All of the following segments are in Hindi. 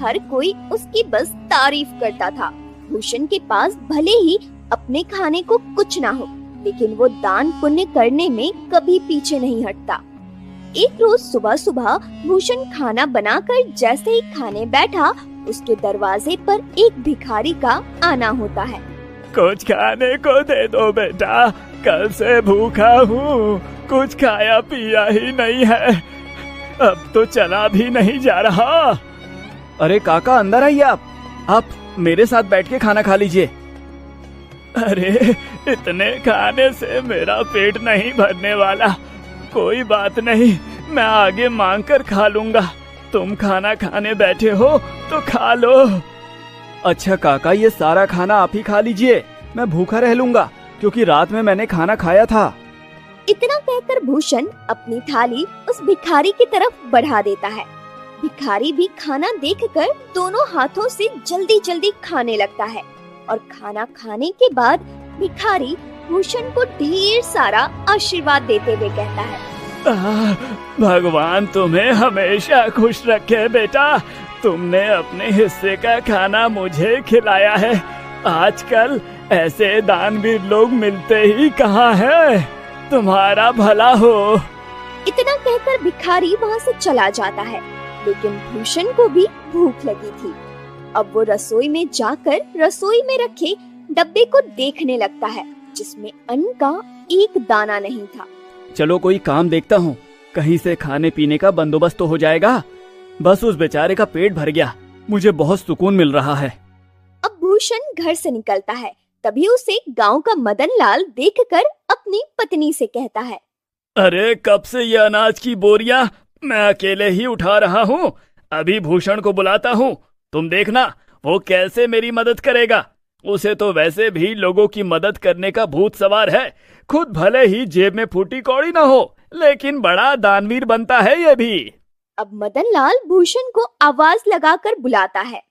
हर कोई उसकी बस तारीफ करता था। भूषण के पास भले ही अपने खाने को कुछ ना हो, लेकिन वो दान पुण्य करने में कभी पीछे नहीं हटता। एक रोज सुबह सुबह भूषण खाना बनाकर जैसे ही खाने बैठा, उसके दरवाजे पर एक भिखारी का आना होता है। कुछ खाने को दे दो बेटा, कल से भूखा हूँ, कुछ खाया पिया ही नहीं है, अब तो चला भी नहीं जा रहा। अरे काका अंदर आइए, आप मेरे साथ बैठ के खाना खा लीजिए। अरे इतने खाने से मेरा पेट नहीं भरने वाला, कोई बात नहीं, मैं आगे मांग कर खा लूंगा, तुम खाना खाने बैठे हो तो खा लो। अच्छा काका, ये सारा खाना आप ही खा लीजिए, मैं भूखा रह लूंगा क्योंकि रात में मैंने खाना खाया था। इतना कहकर भूषण अपनी थाली उस भिखारी की तरफ बढ़ा देता है। भिखारी भी खाना देखकर दोनों हाथों से जल्दी जल्दी खाने लगता है और खाना खाने के बाद भिखारी भूषण को ढेर सारा आशीर्वाद देते हुए कहता है, भगवान तुम्हें हमेशा खुश रखे बेटा, तुमने अपने हिस्से का खाना मुझे खिलाया है, आजकल ऐसे दानवीर लोग मिलते ही कहाँ हैं, तुम्हारा भला हो। इतना कहकर भिखारी वहाँ से चला जाता है, लेकिन भूषण को भी भूख लगी थी। अब वो रसोई में जाकर रसोई में रखे डब्बे को देखने लगता है, जिसमें अन्न का एक दाना नहीं था। चलो कोई काम देखता हूँ, कहीं से खाने पीने का बंदोबस्त तो हो जाएगा। बस उस बेचारे का पेट भर गया, मुझे बहुत सुकून मिल रहा है। अब भूषण घर से निकलता है, तभी उसे गांव का मदन लाल देखकर अपनी पत्नी से कहता है, अरे कब से ये अनाज की बोरियां मैं अकेले ही उठा रहा हूँ, अभी भूषण को बुलाता हूँ, तुम देखना वो कैसे मेरी मदद करेगा, उसे तो वैसे भी लोगों की मदद करने का भूत सवार है, खुद भले ही जेब में फूटी कौड़ी ना हो, लेकिन बड़ा दानवीर बनता है ये भी। अब मदन लाल भूषण को आवाज लगाकर बुलाता है,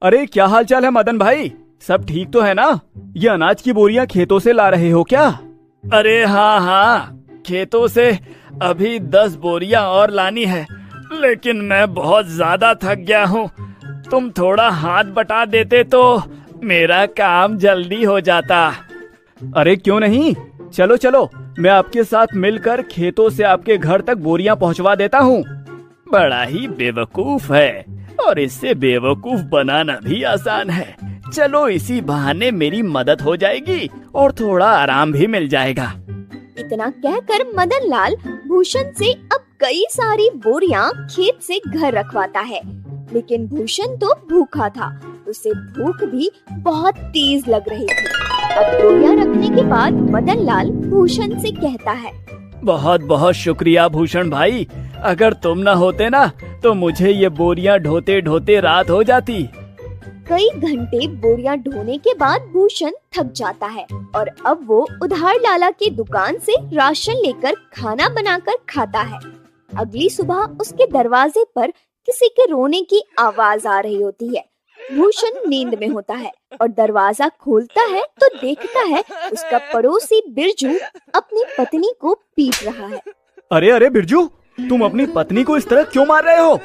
अरे क्या हाल चाल है मदन भाई, सब ठीक तो है ना? ये अनाज की बोरियां खेतों से ला रहे हो क्या? अरे हाँ, खेतों से अभी 10 बोरियां और लानी है, लेकिन मैं बहुत ज्यादा थक गया हूँ, तुम थोड़ा हाथ बटा देते तो मेरा काम जल्दी हो जाता। अरे क्यों नहीं, चलो चलो, मैं आपके साथ मिलकर खेतों से आपके घर तक बोरियां पहुंचवा देता हूँ। बड़ा ही बेवकूफ है, और इससे बेवकूफ बनाना भी आसान है, चलो इसी बहाने मेरी मदद हो जाएगी और थोड़ा आराम भी मिल जाएगा। इतना कहकर मदन लाल भूषण से अब कई सारी बोरियां खेत से घर रखवाता है, लेकिन भूषण तो भूखा था, उसे भूख भी बहुत तेज लग रही थी। अब बोरियां रखने के बाद मदन लाल भूषण से कहता है, बहुत बहुत शुक्रिया भूषण भाई, अगर तुम न होते ना तो मुझे ये बोरियां ढोते ढोते रात हो जाती। कई घंटे बोरियां ढोने के बाद भूषण थक जाता है और अब वो उधार लाला की दुकान से राशन लेकर खाना बनाकर खाता है। अगली सुबह उसके दरवाजे पर किसी के रोने की आवाज आ रही होती है। भूषण नींद में होता है और दरवाजा खोलता है तो देखता है उसका पड़ोसी बिरजू अपनी पत्नी को पीट रहा है। अरे अरे बिरजू, तुम अपनी पत्नी को इस तरह क्यों मार रहे हो?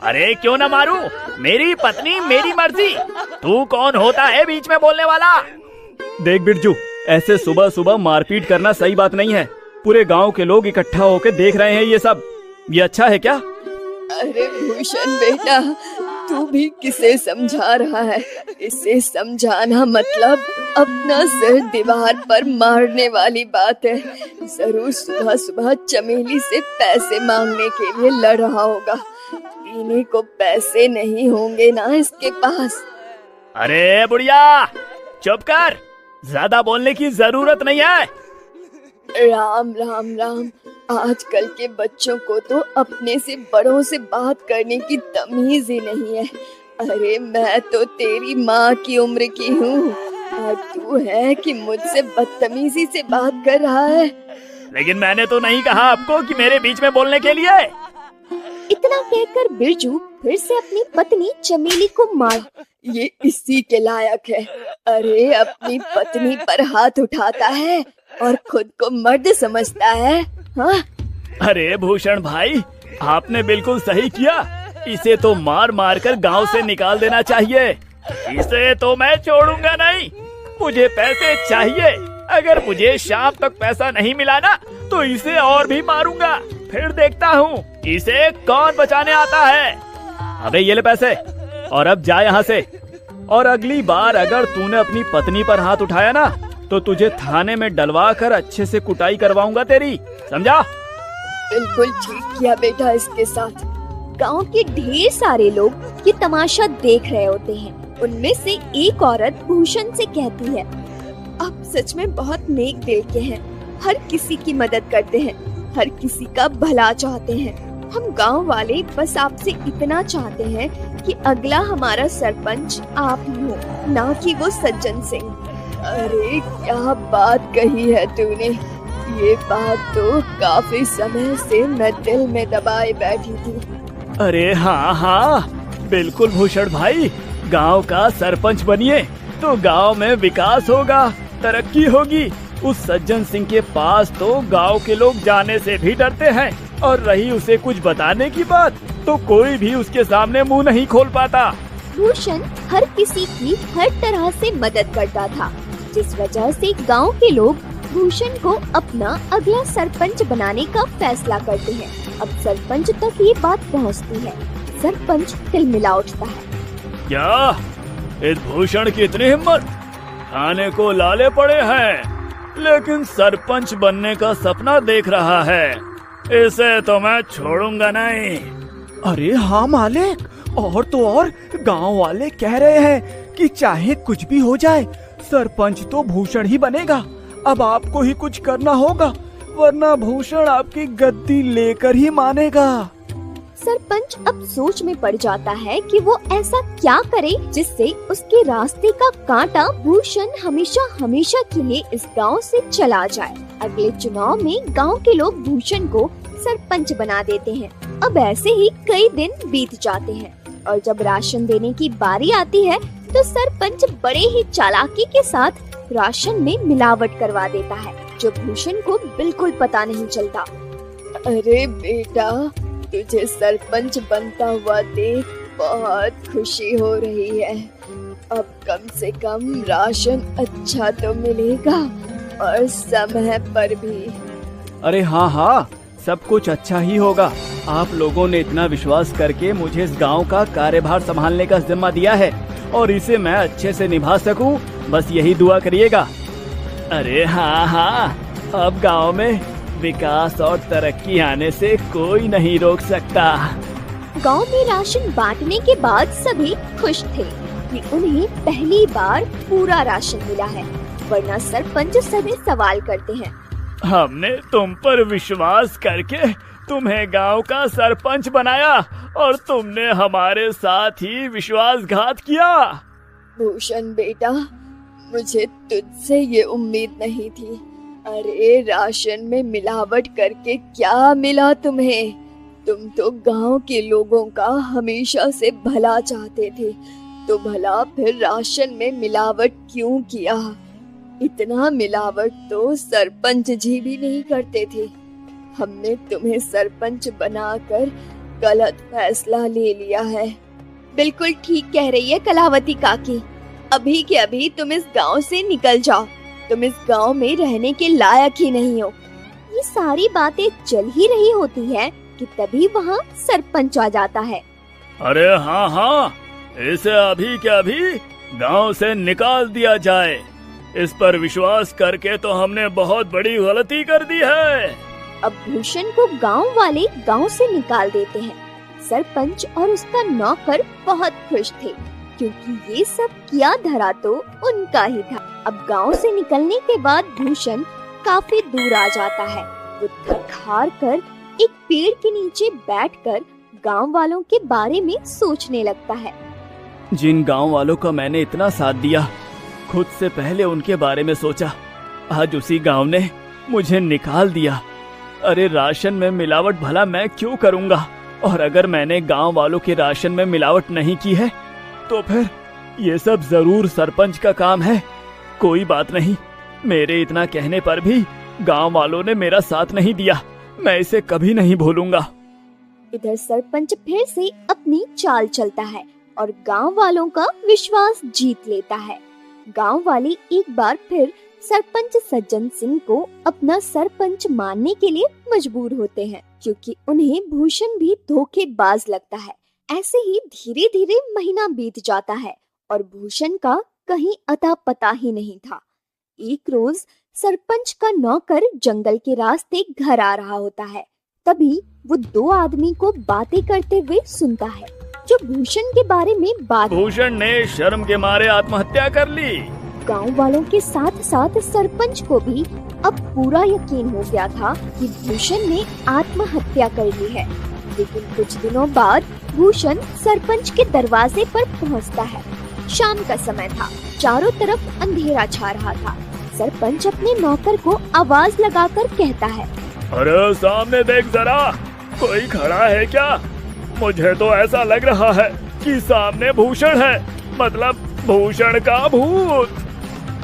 अरे क्यों न मारूं, मेरी पत्नी मेरी मर्जी, तू कौन होता है बीच में बोलने वाला? देख बिरजू, ऐसे सुबह सुबह मारपीट करना सही बात नहीं है, पूरे गांव के लोग इकट्ठा होकर देख रहे हैं, ये सब ये अच्छा है क्या? अरे भूषण बेटा, तू भी किसे समझा रहा है? इसे समझाना मतलब अपना सिर दीवार पर मारने वाली बात है। जरूर सुबह सुबह चमेली से पैसे मांगने के लिए लड़ रहा होगा, पीने को पैसे नहीं होंगे ना इसके पास। अरे बुढ़िया चुप कर, ज्यादा बोलने की जरूरत नहीं है। राम राम राम, आजकल के बच्चों को तो अपने से बड़ों से बात करने की तमीज ही नहीं है। अरे मैं तो तेरी माँ की उम्र की हूँ और तू है कि मुझसे बदतमीजी से बात कर रहा है। लेकिन मैंने तो नहीं कहा आपको कि मेरे बीच में बोलने के लिए। इतना कहकर बिरजू फिर से अपनी पत्नी चमेली को मार, ये इसी के लायक है। अरे अपनी पत्नी पर हाथ उठाता है और खुद को मर्द समझता है। हाँ? अरे भूषण भाई, आपने बिल्कुल सही किया, इसे तो मार मार कर गाँव से निकाल देना चाहिए। इसे तो मैं छोड़ूंगा नहीं, मुझे पैसे चाहिए। अगर मुझे शाम तक पैसा नहीं मिला ना तो इसे और भी मारूंगा, फिर देखता हूँ इसे कौन बचाने आता है। अबे ये ले पैसे, और अब जा यहाँ से। और अगली बार अगर तूने अपनी पत्नी पर हाथ उठाया ना तो तुझे थाने में डलवा कर अच्छे से कुटाई करवाऊंगा तेरी, समझा? बिल्कुल ठीक किया बेटा इसके साथ। गांव के ढेर सारे लोग ये तमाशा देख रहे होते हैं। उनमें से एक औरत भूषण से कहती है, आप सच में बहुत नेक दिल के हैं, हर किसी की मदद करते हैं, हर किसी का भला चाहते हैं। हम गांव वाले बस आपसे इतना चाहते हैं कि अगला हमारा सरपंच आप ही हो, ना कि वो सज्जन सिंह। अरे क्या बात कही है तूने, ये बात तो काफी समय से मैं दिल में दबाए बैठी थी। अरे हाँ हाँ बिल्कुल भूषण भाई, गांव का सरपंच बनिए तो गांव में विकास होगा, तरक्की होगी। उस सज्जन सिंह के पास तो गांव के लोग जाने से भी डरते हैं, और रही उसे कुछ बताने की बात तो कोई भी उसके सामने मुंह नहीं खोल पाता। भूषण हर किसी की हर तरह से मदद करता था, जिस वजह से गांव के लोग भूषण को अपना अगला सरपंच बनाने का फैसला करते हैं। अब सरपंच तक ये बात पहुंचती है। सरपंच तिलमिला उठता है। क्या इस भूषण की इतनी हिम्मत, खाने को लाले पड़े हैं लेकिन सरपंच बनने का सपना देख रहा है, इसे तो मैं छोड़ूंगा नहीं। अरे हाँ मालिक, और तो और गांव वाले कह रहे हैं कि चाहे कुछ भी हो जाए सरपंच तो भूषण ही बनेगा। अब आपको ही कुछ करना होगा, वरना भूषण आपकी गद्दी लेकर ही मानेगा। सरपंच अब सोच में पड़ जाता है कि वो ऐसा क्या करे जिससे उसके रास्ते का कांटा भूषण हमेशा हमेशा के लिए इस गांव से चला जाए। अगले चुनाव में गांव के लोग भूषण को सरपंच बना देते हैं। अब ऐसे ही कई दिन बीत जाते हैं और जब राशन देने की बारी आती है तो सरपंच बड़े ही चालाकी के साथ राशन में मिलावट करवा देता है, जो भूषण को बिल्कुल पता नहीं चलता। अरे बेटा, तुझे सरपंच बनता हुआ देख बहुत खुशी हो रही है। अब कम से कम राशन अच्छा तो मिलेगा और समय पर भी। अरे हाँ हाँ, सब कुछ अच्छा ही होगा। आप लोगों ने इतना विश्वास करके मुझे इस गांव का कार्यभार संभालने का जिम्मा दिया है और इसे मैं अच्छे से निभा सकूं, बस यही दुआ करिएगा। अरे हाँ हाँ, अब गांव में विकास और तरक्की आने से कोई नहीं रोक सकता। गांव में राशन बांटने के बाद सभी खुश थे कि उन्हें पहली बार पूरा राशन मिला है, वरना सरपंच सभी सवाल करते हैं। हमने तुम पर विश्वास करके तुम्हें गांव का सरपंच बनाया और तुमने हमारे साथ ही विश्वासघात किया। भूषण बेटा, मुझे तुझसे ये उम्मीद नहीं थी। अरे राशन में मिलावट करके क्या मिला तुम्हें? तुम तो गांव के लोगों का हमेशा से भला चाहते थे, तो भला फिर राशन में मिलावट क्यों किया? इतना मिलावट तो सरपंच जी भी नहीं करते थे। हमने तुम्हें सरपंच बनाकर गलत फैसला ले लिया है। बिल्कुल ठीक कह रही है कलावती काकी। अभी के अभी तुम इस गांव से निकल जाओ, तुम इस गांव में रहने के लायक ही नहीं हो। ये सारी बातें चल ही रही होती है कि तभी वहाँ सरपंच आ जाता है। अरे हाँ हाँ, इसे अभी के अभी गांव से निकाल दिया जाए। इस पर विश्वास करके तो हमने बहुत बड़ी गलती कर दी है। अब भूषण को गांव वाले गांव से निकाल देते हैं। सरपंच और उसका नौकर बहुत खुश थे, क्योंकि ये सब किया धरा तो उनका ही था। अब गांव से निकलने के बाद भूषण काफी दूर आ जाता है। वो थक हार कर एक पेड़ के नीचे बैठकर गांव वालों के बारे में सोचने लगता है। जिन गांव वालों का मैंने इतना साथ दिया, खुद से पहले उनके बारे में सोचा, आज उसी गांव ने मुझे निकाल दिया। अरे राशन में मिलावट भला मैं क्यों करूंगा? और अगर मैंने गांव वालों के राशन में मिलावट नहीं की है तो फिर ये सब जरूर सरपंच का काम है। कोई बात नहीं, मेरे इतना कहने पर भी गांव वालों ने मेरा साथ नहीं दिया, मैं इसे कभी नहीं भूलूंगा। इधर सरपंच फिर से अपनी चाल चलता है और गांव वालों का विश्वास जीत लेता है। गांव वाले एक बार फिर सरपंच सज्जन सिंह को अपना सरपंच मानने के लिए मजबूर होते हैं, क्योंकि उन्हें भूषण भी धोखेबाज लगता है। ऐसे ही धीरे धीरे महीना बीत जाता है और भूषण का कहीं अता पता ही नहीं था। एक रोज सरपंच का नौकर जंगल के रास्ते घर आ रहा होता है। तभी वो दो आदमी को बातें करते हुए सुनता है, जो भूषण के बारे में बात। भूषण ने शर्म के मारे आत्महत्या कर ली। गांव वालों के साथ साथ सरपंच को भी अब पूरा यकीन हो गया था कि भूषण ने आत्महत्या कर ली है। लेकिन कुछ दिनों बाद भूषण सरपंच के दरवाजे पर पहुंचता है। शाम का समय था, चारों तरफ अंधेरा छा रहा था। सरपंच अपने नौकर को आवाज लगाकर कहता है, अरे सामने देख जरा, कोई खड़ा है क्या? मुझे तो ऐसा लग रहा है कि सामने भूषण है, मतलब भूषण का भूत।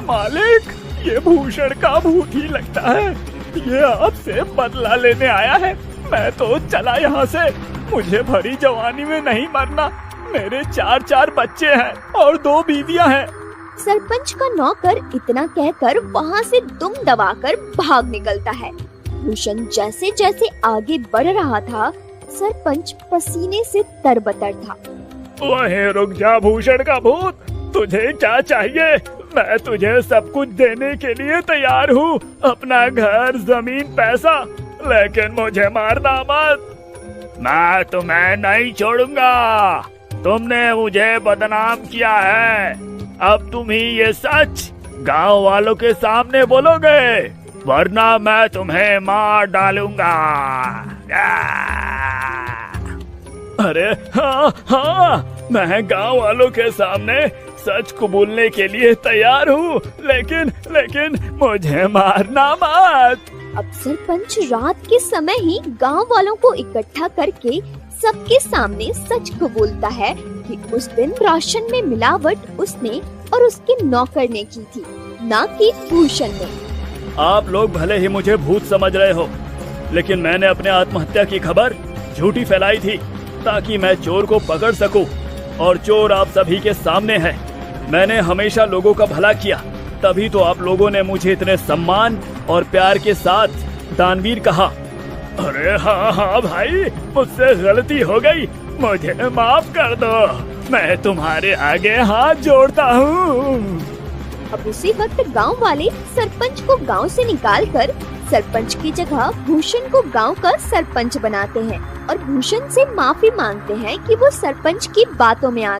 मालिक, ये भूषण का भूत ही लगता है। ये आपसे बदला लेने आया है। मैं तो चला यहाँ से, मुझे भरी जवानी में नहीं मरना। मेरे 4 बच्चे हैं और 2 बीवियां हैं। सरपंच का नौकर इतना कहकर वहाँ से दुम दबाकर भाग निकलता है। भूषण जैसे जैसे आगे बढ़ रहा था, सरपंच पसीने से तरबतर था। वहीं रुक जा भूषण का भूत, तुझे क्या चाहिए? मैं तुझे सब कुछ देने के लिए तैयार हूँ, अपना घर, जमीन, पैसा, लेकिन मुझे मारना मत। मैं तुम्हें नहीं छोड़ूंगा। तुमने मुझे बदनाम किया है। अब तुम ही ये सच गांव वालों के सामने बोलोगे, वरना मैं तुम्हें मार डालूंगा। अरे हाँ, मैं गांव वालों के सामने सच कबूलने के लिए तैयार हूँ, लेकिन मुझे मारना मत। अब सरपंच रात के समय ही गांव वालों को इकट्ठा करके सबके सामने सच कबूलता है कि उस दिन राशन में मिलावट उसने और उसके नौकर ने की थी, ना कि भूषण ने। आप लोग भले ही मुझे भूत समझ रहे हो, लेकिन मैंने अपने आत्महत्या की खबर झूठी फैलाई थी ताकि मैं चोर को पकड़ सकूं, और चोर आप सभी के सामने है। मैंने हमेशा लोगों का भला किया, तभी तो आप लोगों ने मुझे इतने सम्मान और प्यार के साथ दानवीर कहा। अरे हाँ भाई, मुझसे गलती हो गई, मुझे माफ कर दो। मैं तुम्हारे आगे हाथ जोड़ता हूँ। अब उसी वक्त गांव वाले सरपंच को गांव से निकालकर सरपंच की जगह भूषण को गांव का सरपंच बनाते हैं और भूषण से माफी मांगते हैं कि वो सरपंच की बातों में